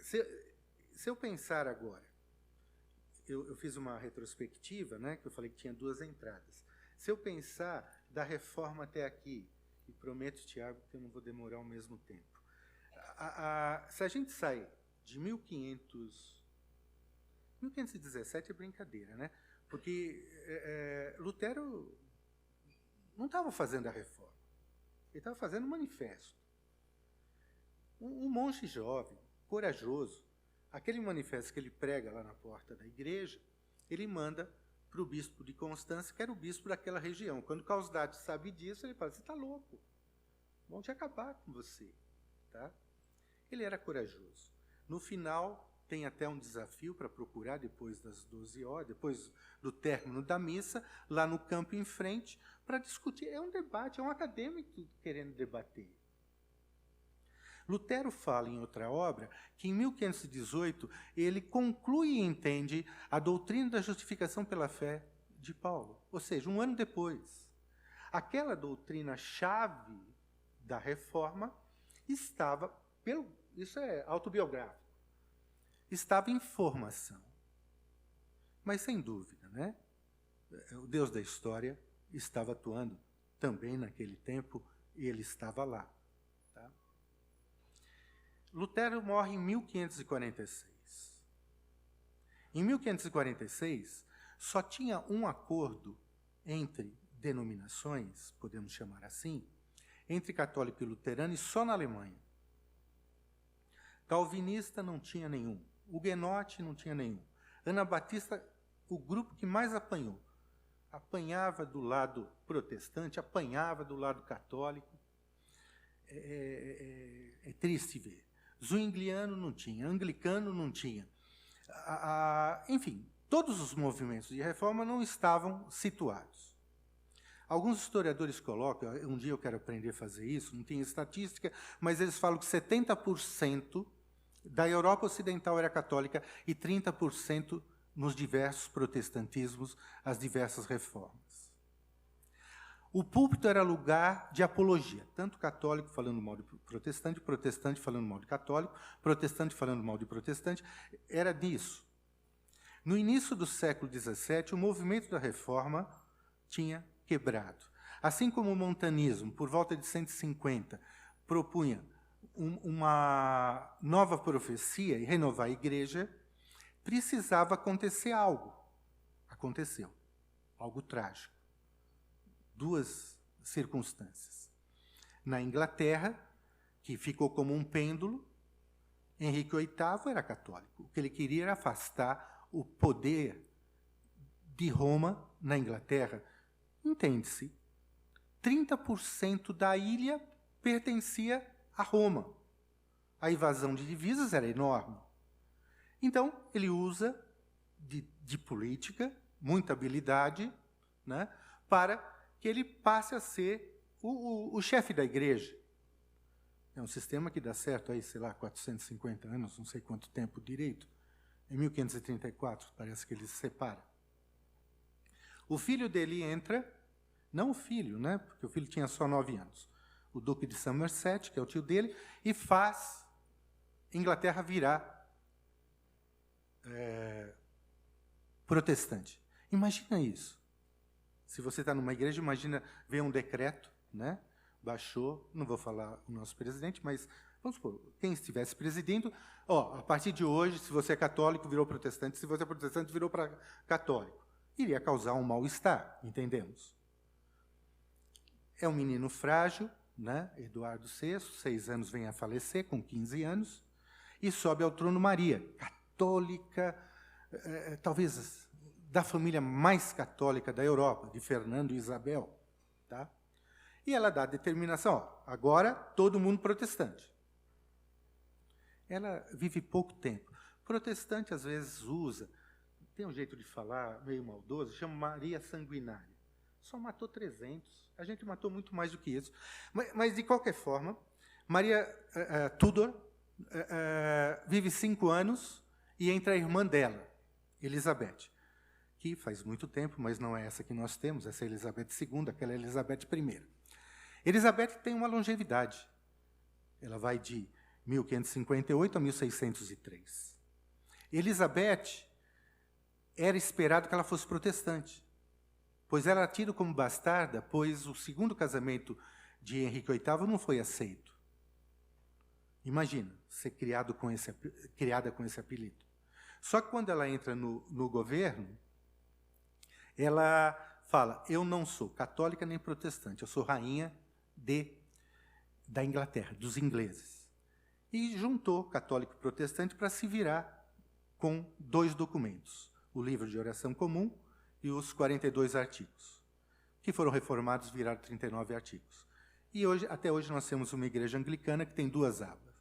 se eu pensar agora, eu fiz uma retrospectiva, né, que eu falei que tinha 2 entradas. Se eu pensar da reforma até aqui, e prometo, Tiago, que eu não vou demorar ao mesmo tempo. Se a gente sai de 1517 é brincadeira, né? Porque Lutero não estava fazendo a reforma, ele estava fazendo um manifesto. Um monge jovem, corajoso, aquele manifesto que ele prega lá na porta da igreja, ele manda para o bispo de Constância, que era o bispo daquela região. Quando Causdate sabe disso, ele fala, você está louco, vamos acabar com você. Tá? Ele era corajoso. No final, tem até um desafio para procurar, depois das 12 horas, depois do término da missa, lá no campo em frente, para discutir. É um debate, é um acadêmico querendo debater. Lutero fala em outra obra que, em 1518, ele conclui e entende a doutrina da justificação pela fé de Paulo. Ou seja, um ano depois. Aquela doutrina-chave da reforma estava, isso é autobiográfico, estava em formação. Mas, sem dúvida, né? O Deus da história estava atuando também naquele tempo e ele estava lá. Tá? Lutero morre em 1546. Em 1546, só tinha um acordo entre denominações, podemos chamar assim, entre católico e luterano, e só na Alemanha. Calvinista não tinha nenhum. Huguenote não tinha nenhum. Anabatista, o grupo que mais apanhou. Apanhava do lado protestante, apanhava do lado católico. É triste ver. Zwingliano não tinha, anglicano não tinha. Enfim, todos os movimentos de reforma não estavam situados. Alguns historiadores colocam, um dia eu quero aprender a fazer isso, não tem estatística, mas eles falam que 70% da Europa Ocidental era católica e 30% nos diversos protestantismos, as diversas reformas. O púlpito era lugar de apologia, tanto católico falando mal de protestante, protestante falando mal de católico, protestante falando mal de protestante, era disso. No início do século XVII, o movimento da reforma tinha quebrado. Assim como o montanismo, por volta de 150, propunha uma nova profecia e renovar a igreja, precisava acontecer algo. Aconteceu. Algo trágico. 2 circunstâncias. Na Inglaterra, que ficou como um pêndulo, Henrique VIII era católico. O que ele queria era afastar o poder de Roma na Inglaterra. Entende-se, 30% da ilha pertencia a Roma. A invasão de divisas era enorme. Então, ele usa de política, muita habilidade, né, para que ele passe a ser o chefe da igreja. É um sistema que dá certo aí, sei lá, 450 anos, não sei quanto tempo direito. Em 1534, parece que ele se separa. O filho dele entra, não o filho, né, porque o filho tinha só 9 anos, o Duque de Somerset, que é o tio dele, e faz Inglaterra virar protestante. Imagina isso. Se você está numa igreja, imagina ver um decreto, né? Baixou, não vou falar o nosso presidente, mas vamos supor, quem estivesse presidindo, a partir de hoje, se você é católico, virou protestante, se você é protestante, virou para católico. Iria causar um mal-estar, entendemos? É um menino frágil, né? Eduardo VI, 6 anos, vem a falecer, com 15 anos, e sobe ao trono Maria, católica, talvez da família mais católica da Europa, de Fernando e Isabel. Tá? E ela dá a determinação, agora todo mundo protestante. Ela vive pouco tempo. Protestante, às vezes, usa, tem um jeito de falar meio maldoso, chama Maria Sanguinária. Só matou 300. A gente matou muito mais do que isso. Mas de qualquer forma, Maria Tudor vive 5 anos e entra a irmã dela, Elizabeth, que faz muito tempo, mas não é essa que nós temos, essa é Elizabeth II, aquela é Elizabeth I. Elizabeth tem uma longevidade. Ela vai de 1558 a 1603. Elizabeth era esperado que ela fosse protestante, pois ela era tida como bastarda, pois o segundo casamento de Henrique VIII não foi aceito. Imagina, ser criada com esse apelido. Só que quando ela entra no governo, ela fala, eu não sou católica nem protestante, eu sou rainha da Inglaterra, dos ingleses. E juntou católico e protestante para se virar com 2 documentos, o livro de oração comum e os 42 artigos, que foram reformados, viraram 39 artigos. E até hoje nós temos uma igreja anglicana que tem 2 abas,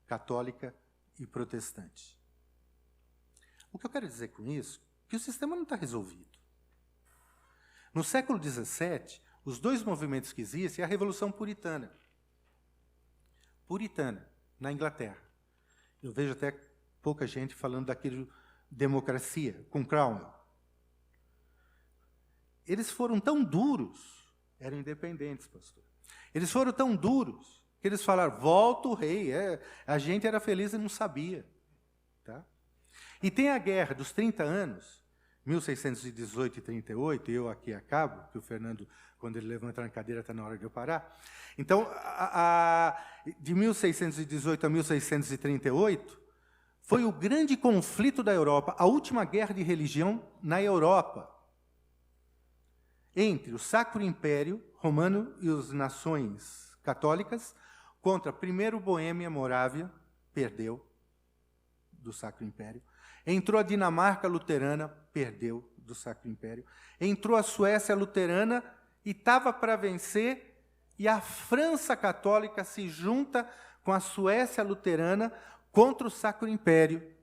católica e protestante. O que eu quero dizer com isso é que o sistema não está resolvido. No século XVII, os 2 movimentos que existem é a Revolução Puritana. Na Inglaterra. Eu vejo até pouca gente falando daquilo democracia, com Cromwell. Eles foram tão duros, eram independentes, pastor. Eles foram tão duros que eles falaram, volta o rei. A gente era feliz e não sabia. Tá? E tem a Guerra dos 30 anos, 1618 e 38, eu aqui acabo, que o Fernando, quando ele levanta na cadeira, está na hora de eu parar. Então, de 1618 a 1638, foi o grande conflito da Europa, a última guerra de religião na Europa, entre o Sacro Império Romano e as nações católicas, contra, primeiro, Boêmia, Morávia, perdeu do Sacro Império. Entrou a Dinamarca luterana, perdeu do Sacro Império. Entrou a Suécia luterana e estava para vencer, e a França católica se junta com a Suécia luterana contra o Sacro Império.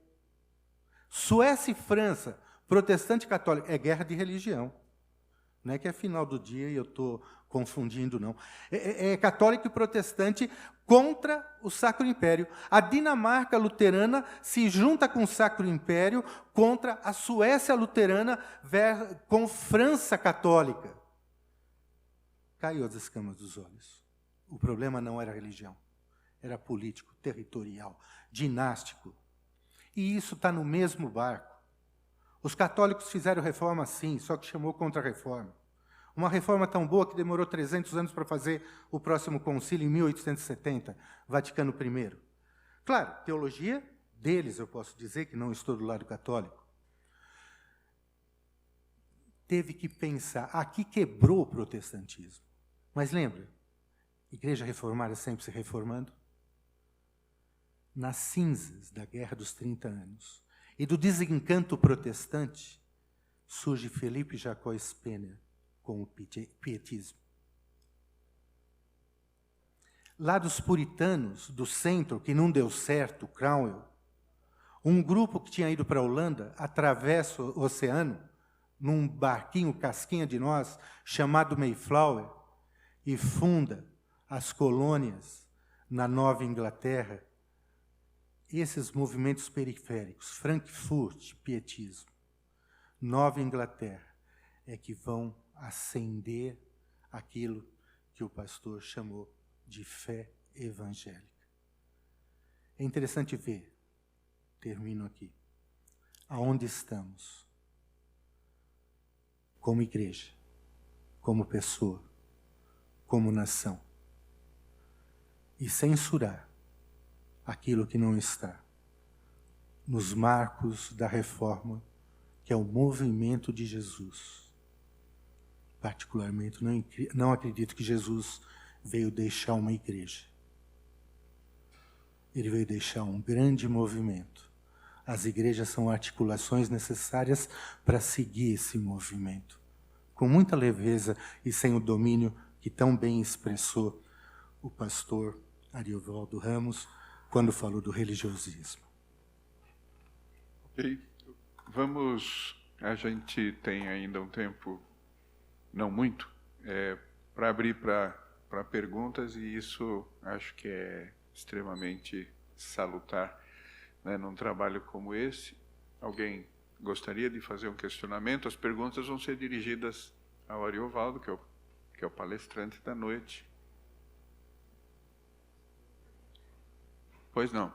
Suécia e França, protestante e católica, é guerra de religião. Não é que é final do dia e eu estou confundindo, não. É católico e protestante contra o Sacro Império. A Dinamarca luterana se junta com o Sacro Império contra a Suécia luterana com França católica. Caiu as escamas dos olhos. O problema não era religião. Era político, territorial, dinástico. E isso está no mesmo barco. Os católicos fizeram reforma sim, só que chamou contra-reforma. Uma reforma tão boa que demorou 300 anos para fazer o próximo concílio, em 1870, Vaticano I. Claro, teologia deles, eu posso dizer, que não estou do lado católico. Teve que pensar, aqui quebrou o protestantismo. Mas lembra, igreja reformada sempre se reformando? Nas cinzas da Guerra dos 30 anos e do desencanto protestante, surge Felipe Jacó Spener com o pietismo. Lá dos puritanos, do centro, que não deu certo, Cromwell, um grupo que tinha ido para a Holanda, atravessa o oceano, num barquinho casquinha de nós, chamado Mayflower, e funda as colônias na Nova Inglaterra. Esses movimentos periféricos, Frankfurt, pietismo, Nova Inglaterra, é que vão acender aquilo que o pastor chamou de fé evangélica. É interessante ver, termino aqui, aonde estamos, como igreja, como pessoa, como nação, e censurar aquilo que não está nos marcos da reforma, que é o movimento de Jesus. Particularmente, não acredito que Jesus veio deixar uma igreja. Ele veio deixar um grande movimento. As igrejas são articulações necessárias para seguir esse movimento, com muita leveza e sem o domínio que tão bem expressou o pastor Ariovaldo Ramos, quando falou do religiosismo. Ok. A gente tem ainda um tempo, não muito, para abrir para perguntas, e isso acho que é extremamente salutar, né, num trabalho como esse. Alguém gostaria de fazer um questionamento? As perguntas vão ser dirigidas ao Ariovaldo, que é o palestrante da noite. Pois não.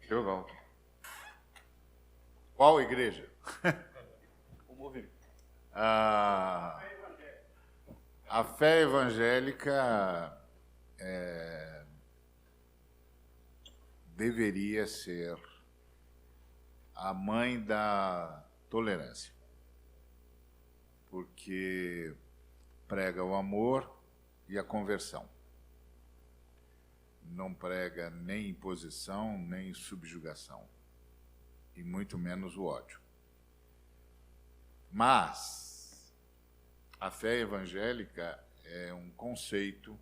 Eu volto. Qual igreja? O movimento. A fé evangélica deveria ser a mãe da tolerância, porque prega o amor e a conversão. Não prega nem imposição, nem subjugação, e muito menos o ódio. Mas a fé evangélica é um conceito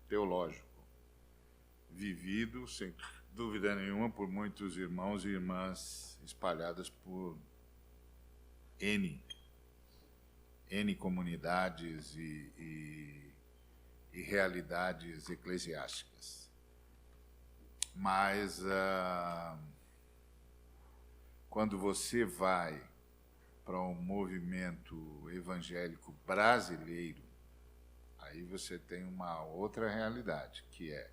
teológico, vivido, sem dúvida nenhuma, por muitos irmãos e irmãs espalhadas por N comunidades e realidades eclesiásticas. Mas quando você vai para um movimento evangélico brasileiro, aí você tem uma outra realidade, que é,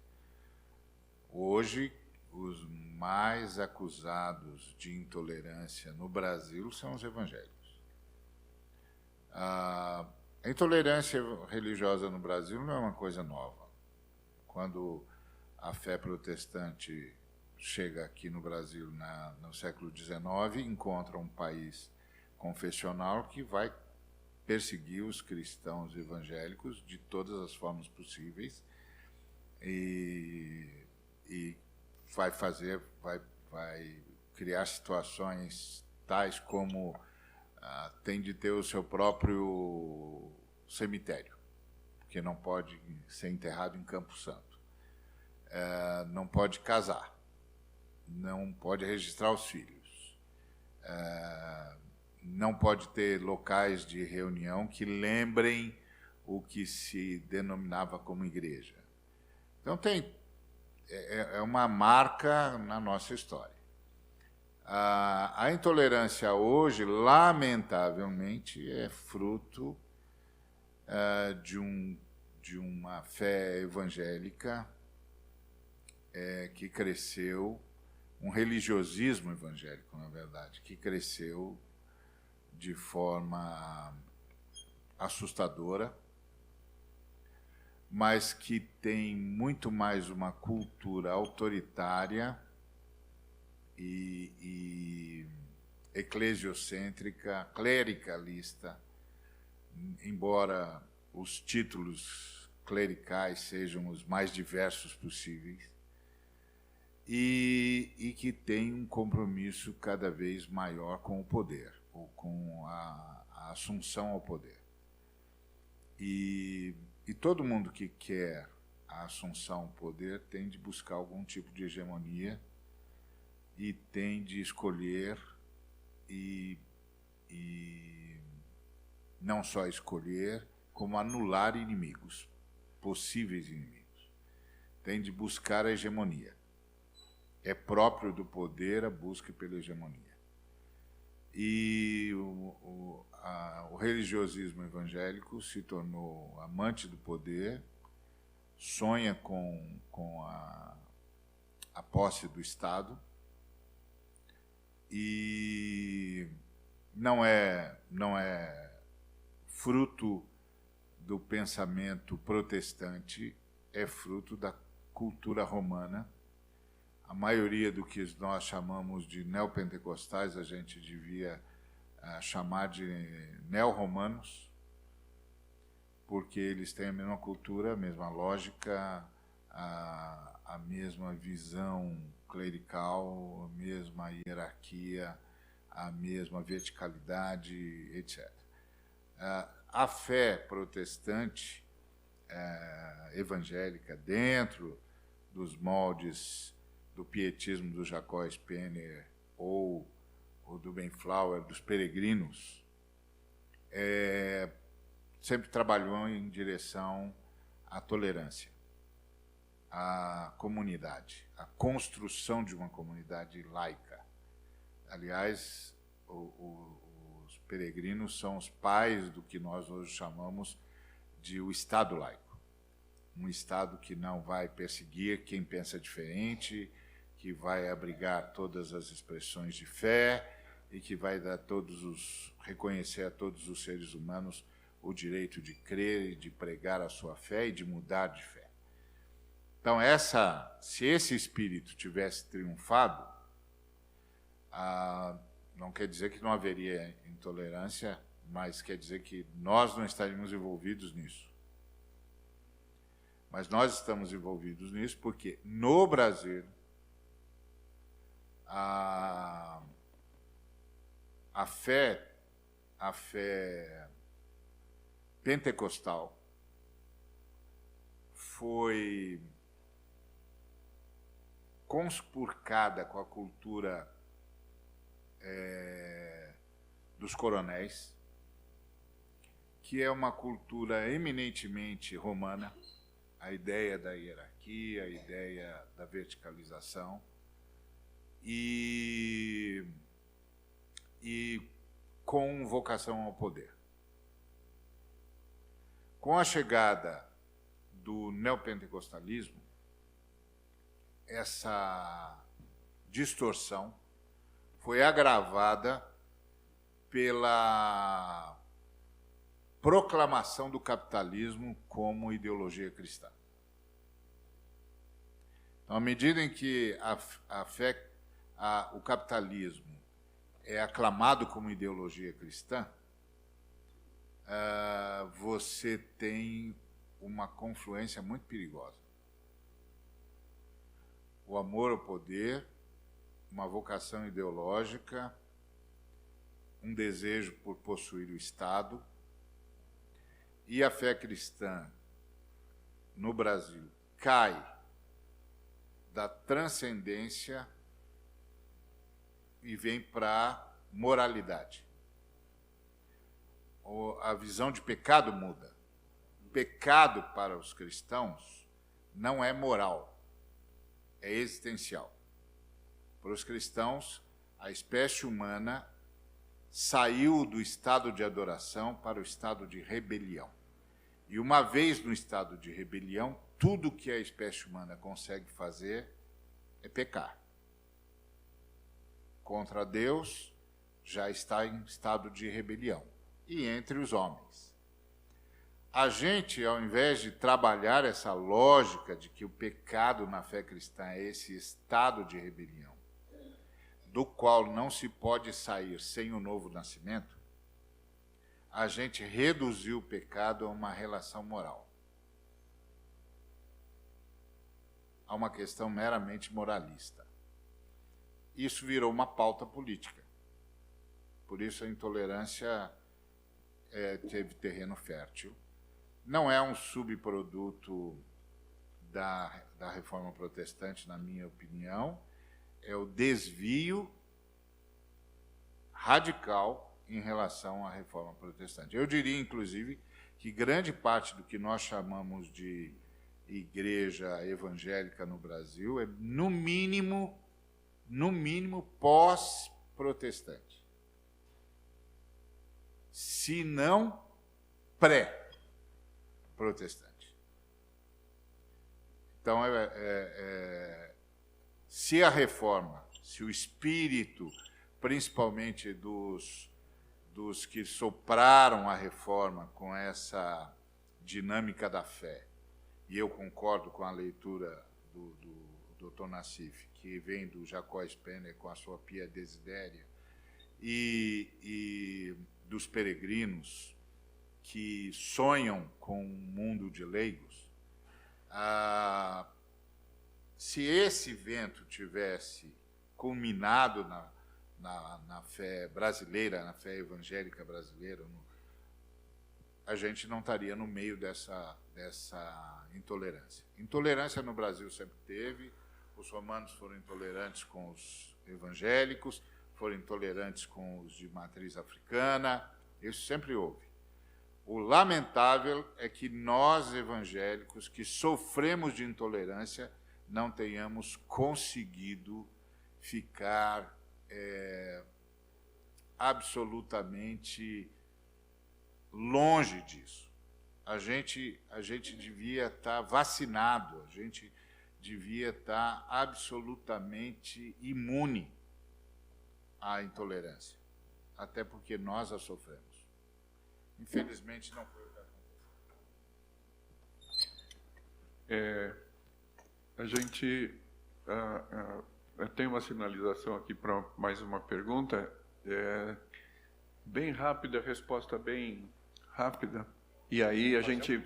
hoje, os mais acusados de intolerância no Brasil são os evangélicos. A intolerância religiosa no Brasil não é uma coisa nova. Quando a fé protestante chega aqui no Brasil no século XIX, encontra um país confessional que vai perseguir os cristãos evangélicos de todas as formas possíveis e vai criar situações tais como tem de ter o seu próprio cemitério, que não pode ser enterrado em Campo Santo. Não pode casar, não pode registrar os filhos, não pode ter locais de reunião que lembrem o que se denominava como igreja. Então é uma marca na nossa história. A intolerância hoje, lamentavelmente, é fruto de uma fé evangélica que cresceu, um religiosismo evangélico, na verdade, que cresceu de forma assustadora, mas que tem muito mais uma cultura autoritária e eclesiocêntrica, clericalista, embora os títulos clericais sejam os mais diversos possíveis, e que tem um compromisso cada vez maior com o poder, ou com a assunção ao poder. E todo mundo que quer a assunção ao poder tem de buscar algum tipo de hegemonia e tem de escolher e não só escolher, como anular inimigos, possíveis inimigos. Tem de buscar a hegemonia. É próprio do poder a busca pela hegemonia. E o religiosismo evangélico se tornou amante do poder, sonha com a posse do Estado, e não é fruto do pensamento protestante, é fruto da cultura romana. A maioria do que nós chamamos de neopentecostais, a gente devia chamar de neo-romanos, porque eles têm a mesma cultura, a mesma lógica, a mesma visão clerical, a mesma hierarquia, a mesma verticalidade, etc. A fé protestante evangélica, dentro dos moldes do pietismo do Jacques Spener ou do Benflower, dos peregrinos, sempre trabalhou em direção à tolerância, à comunidade, à construção de uma comunidade laica. Aliás, os peregrinos são os pais do que nós hoje chamamos de o Estado laico. Um Estado que não vai perseguir quem pensa diferente, que vai abrigar todas as expressões de fé e que vai reconhecer a todos os seres humanos o direito de crer e de pregar a sua fé e de mudar de fé. Então, se esse espírito tivesse triunfado, não quer dizer que não haveria intolerância, mas quer dizer que nós não estaríamos envolvidos nisso. Mas nós estamos envolvidos nisso porque, no Brasil, a fé pentecostal foi conspurcada com a cultura dos coronéis, que é uma cultura eminentemente romana, a ideia da hierarquia, a ideia da verticalização, e com vocação ao poder. Com a chegada do neopentecostalismo, essa distorção foi agravada pela proclamação do capitalismo como ideologia cristã. Então, à medida em que o capitalismo é aclamado como ideologia cristã, você tem uma confluência muito perigosa. O amor ao poder, uma vocação ideológica, um desejo por possuir o Estado, e a fé cristã no Brasil cai da transcendência e vem para a moralidade. A visão de pecado muda. Pecado para os cristãos não é moral, é existencial. Para os cristãos, a espécie humana saiu do estado de adoração para o estado de rebelião. E uma vez no estado de rebelião, tudo que a espécie humana consegue fazer é pecar. Contra Deus, já está em estado de rebelião. E entre os homens. A gente, ao invés de trabalhar essa lógica de que o pecado na fé cristã é esse estado de rebelião, do qual não se pode sair sem o novo nascimento, a gente reduziu o pecado a uma relação moral, a uma questão meramente moralista. Isso virou uma pauta política. Por isso a intolerância teve terreno fértil. Não é um subproduto da Reforma Protestante, na minha opinião, é o desvio radical em relação à Reforma Protestante. Eu diria, inclusive, que grande parte do que nós chamamos de igreja evangélica no Brasil é, no mínimo pós-protestante. Se não pré-protestante. Então, se a reforma, se o espírito, principalmente dos que sopraram a reforma com essa dinâmica da fé, e eu concordo com a leitura do Dr. Nassif, que vem do Jacó Spener com a sua Pia Desidéria, e dos peregrinos que sonham com um mundo de leigos, se esse vento tivesse culminado na fé brasileira, na fé evangélica brasileira, a gente não estaria no meio dessa intolerância. Intolerância no Brasil sempre teve, os romanos foram intolerantes com os evangélicos, foram intolerantes com os de matriz africana, isso sempre houve. O lamentável é que nós, evangélicos, que sofremos de intolerância, não tenhamos conseguido ficar absolutamente longe disso. A gente devia estar vacinado, a gente devia estar absolutamente imune à intolerância, até porque nós a sofremos. Infelizmente, não foi o que aconteceu. A gente tem uma sinalização aqui para mais uma pergunta. Bem rápida, resposta bem rápida. E aí a gente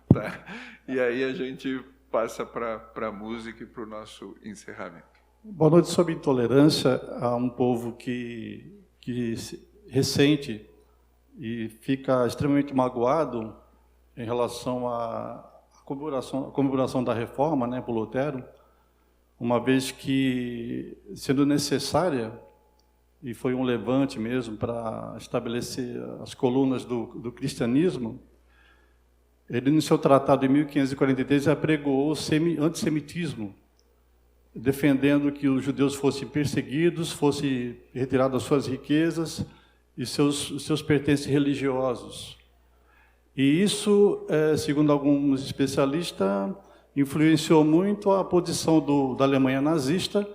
tá. E aí a gente passa para a música e para o nosso encerramento. Boa noite. Sobre intolerância, há um povo que ressente e fica extremamente magoado em relação à comemoração da reforma, né, por Lutero, uma vez que, sendo necessária, e foi um levante mesmo para estabelecer as colunas do cristianismo, ele, no seu tratado de 1543, apregoou o antissemitismo, defendendo que os judeus fossem perseguidos, fossem retiradas suas riquezas e seus pertences religiosos. E isso, segundo alguns especialistas, influenciou muito a posição da Alemanha nazista,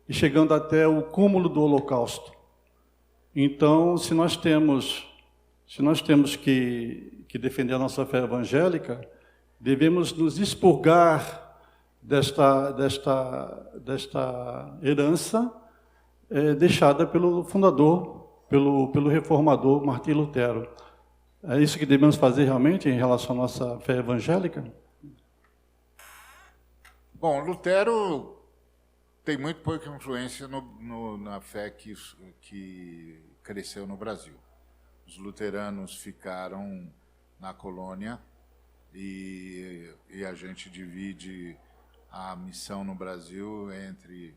e chegando até o cúmulo do Holocausto. Então, se nós temos que defender a nossa fé evangélica, devemos nos expurgar desta herança deixada pelo fundador, pelo reformador Martim Lutero. É isso que devemos fazer realmente em relação à nossa fé evangélica? Bom, Lutero tem muito pouca influência na fé que cresceu no Brasil. Os luteranos ficaram na colônia e a gente divide a missão no Brasil entre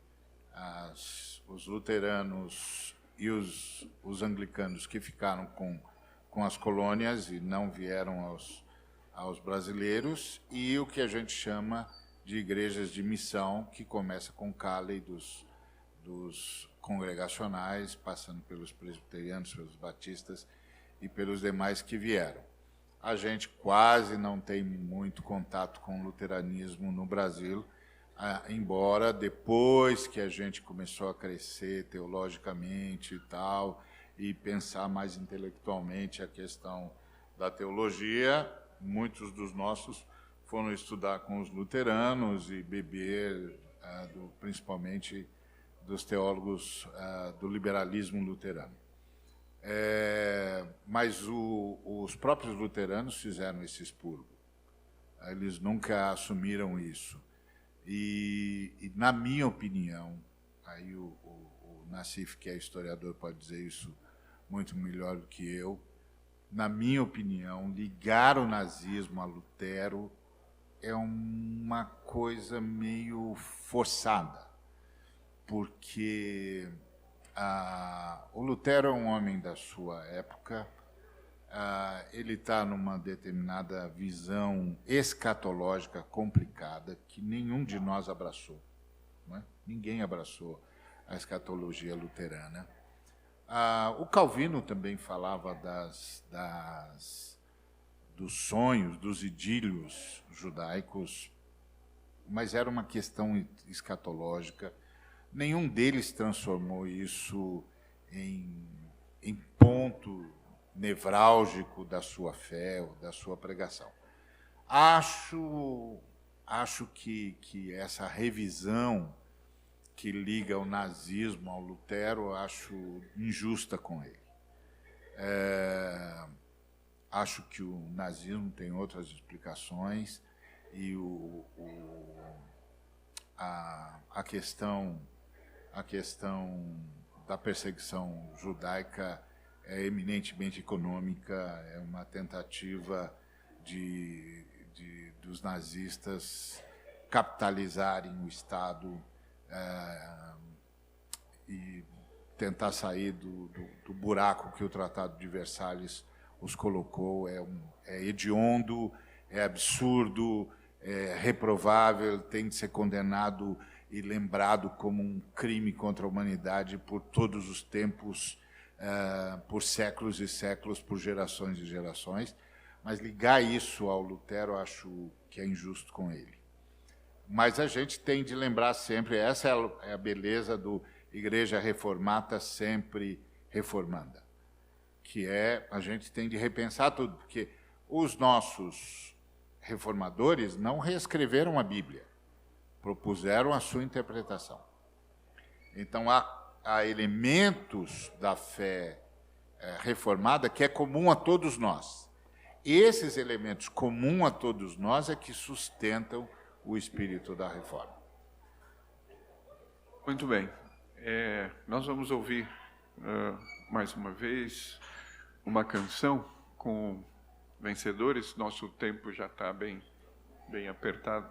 os luteranos e os anglicanos que ficaram com as colônias e não vieram aos brasileiros, e o que a gente chama de igrejas de missão, que começa com Calley dos congregacionais, passando pelos presbiterianos, pelos batistas e pelos demais que vieram. A gente quase não tem muito contato com o luteranismo no Brasil, embora depois que a gente começou a crescer teologicamente e tal, e pensar mais intelectualmente a questão da teologia, muitos dos nossos foram estudar com os luteranos e beber, principalmente, dos teólogos do liberalismo luterano. Mas os próprios luteranos fizeram esse expurgo. Eles nunca assumiram isso. E na minha opinião, aí o Nassif, que é historiador, pode dizer isso muito melhor do que eu, na minha opinião, ligar o nazismo a Lutero é uma coisa meio forçada, porque o Lutero é um homem da sua época, ele está numa determinada visão escatológica complicada que nenhum de nós abraçou, não é? Ninguém abraçou a escatologia luterana. O Calvino também falava dos sonhos, dos idílios judaicos, mas era uma questão escatológica. Nenhum deles transformou isso em ponto nevrálgico da sua fé ou da sua pregação. Acho que essa revisão que liga o nazismo ao Lutero, acho injusta com ele. Acho que o nazismo tem outras explicações e a questão da perseguição judaica é eminentemente econômica, é uma tentativa dos nazistas capitalizarem o Estado e tentar sair do buraco que o Tratado de Versalhes os colocou. É hediondo, é absurdo, é reprovável, tem de ser condenado e lembrado como um crime contra a humanidade por todos os tempos por séculos e séculos, por gerações e gerações, mas ligar isso ao Lutero, eu acho que é injusto com ele. Mas a gente tem de lembrar sempre, essa é a beleza do Igreja Reformata sempre reformanda, que é, a gente tem de repensar tudo, porque os nossos reformadores não reescreveram a Bíblia, propuseram a sua interpretação. Então, há elementos da fé reformada que é comum a todos nós. Esses elementos comuns a todos nós é que sustentam o espírito da reforma. Muito bem. Nós vamos ouvir mais uma vez uma canção com vencedores. Nosso tempo já está bem apertado.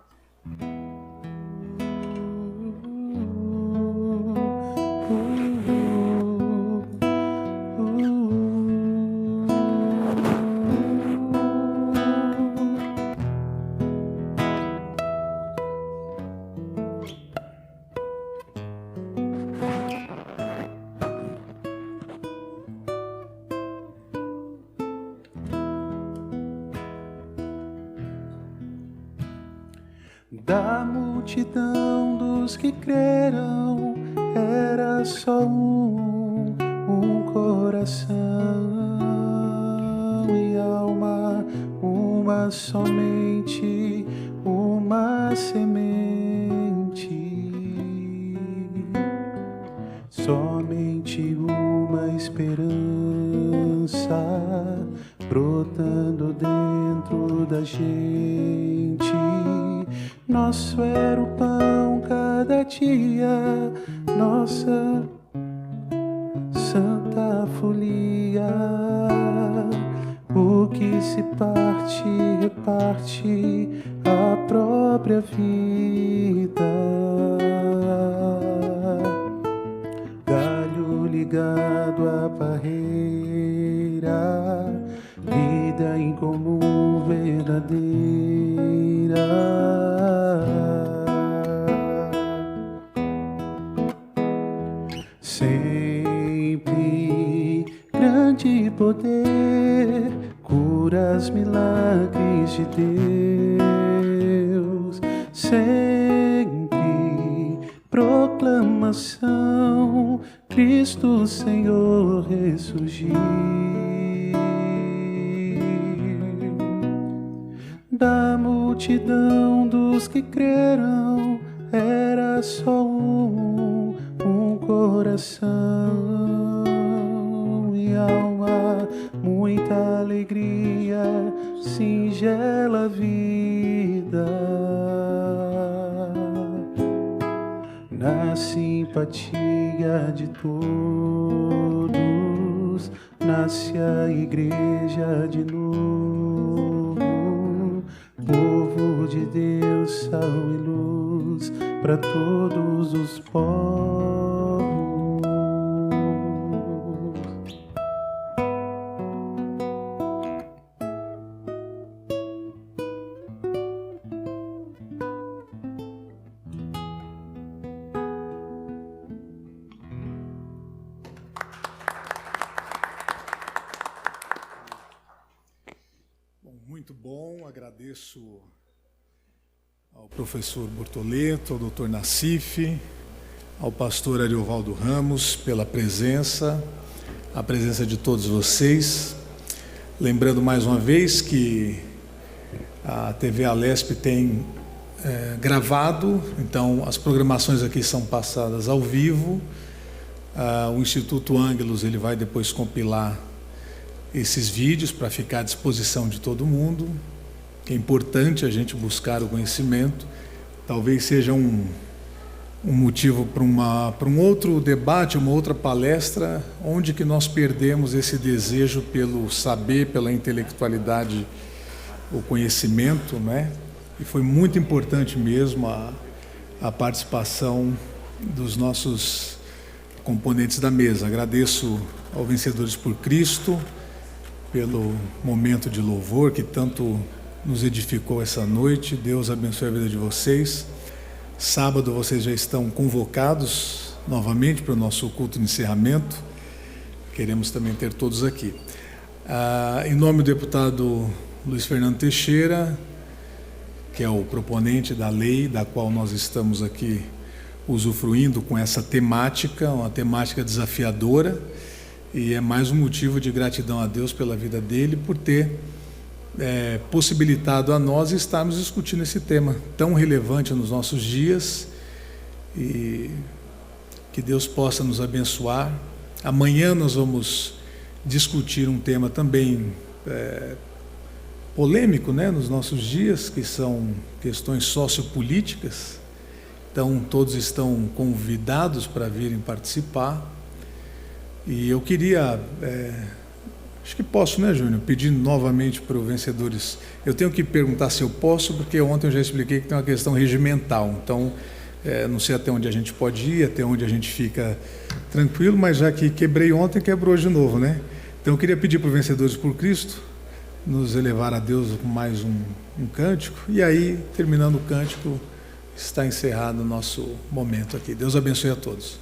Da multidão dos que creram, era só um coração e alma, uma somente, uma semente, somente uma esperança brotando dentro da gente. Nosso era o pão cada dia, nossa santa folia. O que se parte, reparte a própria vida. Galho ligado à parreira, vida em comum verdadeira. Sempre grande poder, curas, milagres de Deus. Sempre proclamação, Cristo Senhor ressurgiu. Da multidão dos que creram, era só um coração e alma, muita alegria, singela vida. Na simpatia de todos, nasce a igreja de novo, povo de Deus, sal e luz para todos os povos. Muito bom, agradeço ao professor Bortoleto, ao doutor Nassif, ao pastor Ariovaldo Ramos pela presença, a presença de todos vocês. Lembrando mais uma vez que a TV Alesp tem gravado, então as programações aqui são passadas ao vivo. O Instituto Ângelos ele vai depois compilar esses vídeos para ficar à disposição de todo mundo. É importante a gente buscar o conhecimento. Talvez seja um motivo para um outro debate, uma outra palestra, onde que nós perdemos esse desejo pelo saber, pela intelectualidade, o conhecimento, né? E foi muito importante mesmo a participação dos nossos componentes da mesa. Agradeço ao Vencedores por Cristo pelo momento de louvor que tanto nos edificou essa noite. Deus abençoe a vida de vocês. Sábado vocês já estão convocados novamente para o nosso culto de encerramento. queremos também ter todos aqui. Em nome do deputado Luiz Fernando Teixeira, que é o proponente da lei da qual nós estamos aqui usufruindo com essa temática, uma temática desafiadora, e é mais um motivo de gratidão a Deus pela vida dele, por ter possibilitado a nós estarmos discutindo esse tema tão relevante nos nossos dias, e que Deus possa nos abençoar. Amanhã nós vamos discutir um tema também polêmico, né, nos nossos dias, que são questões sociopolíticas. Então todos estão convidados para virem participar. E eu queria, acho que posso, né, Júnior, pedir novamente para os vencedores. Eu tenho que perguntar se eu posso, porque ontem eu já expliquei que tem uma questão regimental. Então, não sei até onde a gente pode ir, até onde a gente fica tranquilo, mas já que quebrei ontem, quebrou de novo, né? Então eu queria pedir para os vencedores por Cristo nos elevar a Deus com mais um cântico, e aí, terminando o cântico, está encerrado o nosso momento aqui. Deus abençoe a todos.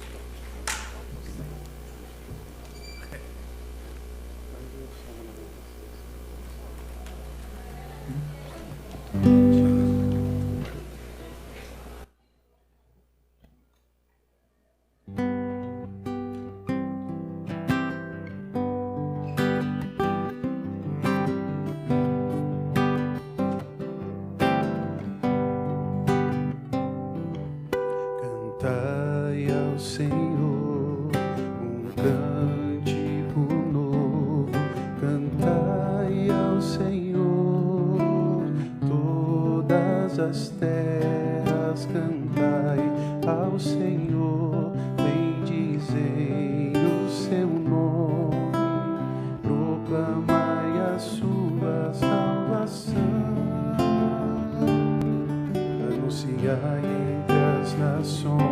Cantai ao Senhor um cântico novo, cantai ao Senhor todas as terras, cantai ao Senhor, bendizei o seu nome, proclamai a sua salvação, anunciai entre as nações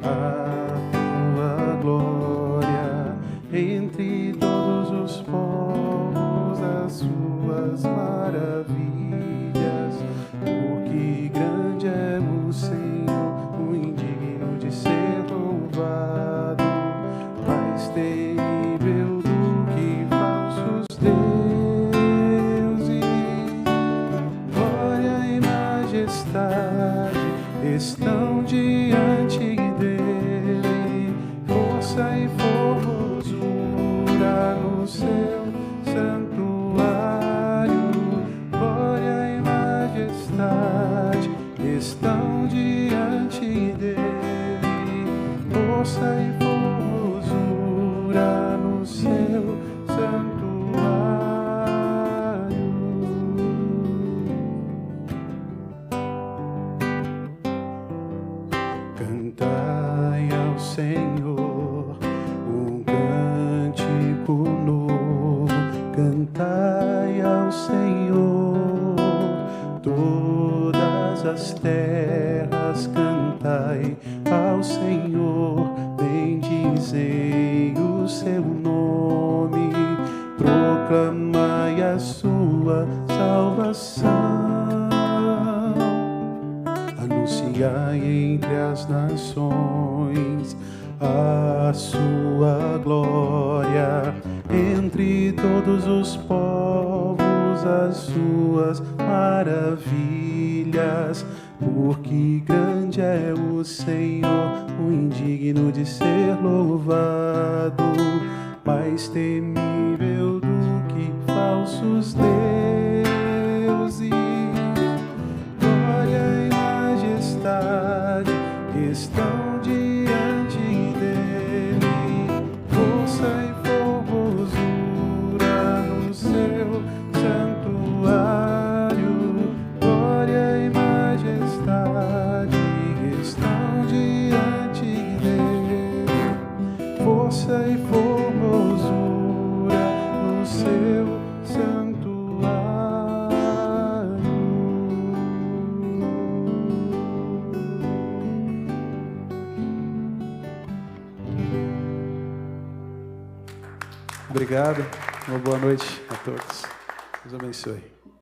a tua glória, entre todos os povos as suas maravilhas, porque grande é o Senhor, o indigno de ser louvado, mais terrível do que falsos deuses, glória e majestade estão diante dele, força e formosura no seu santuário, glória e majestade estão diante dele, força e formosura no seu santuário. Cantai ao Senhor um cântico novo, cantai ao Senhor todas as terras, cantai ao Senhor, bendizei o seu nome, proclamai a sua salvação. Anunciai entre as nações a sua glória, entre todos os povos as suas maravilhas, porque grande é o Senhor, o indigno de ser louvado, mais temível do que falsos deuses, glória e majestade estão diante dele, força e formosura no seu santuário, glória e majestade estão diante dele, força e formosura no seu santuário. Obrigado, uma boa noite a todos. Deus abençoe.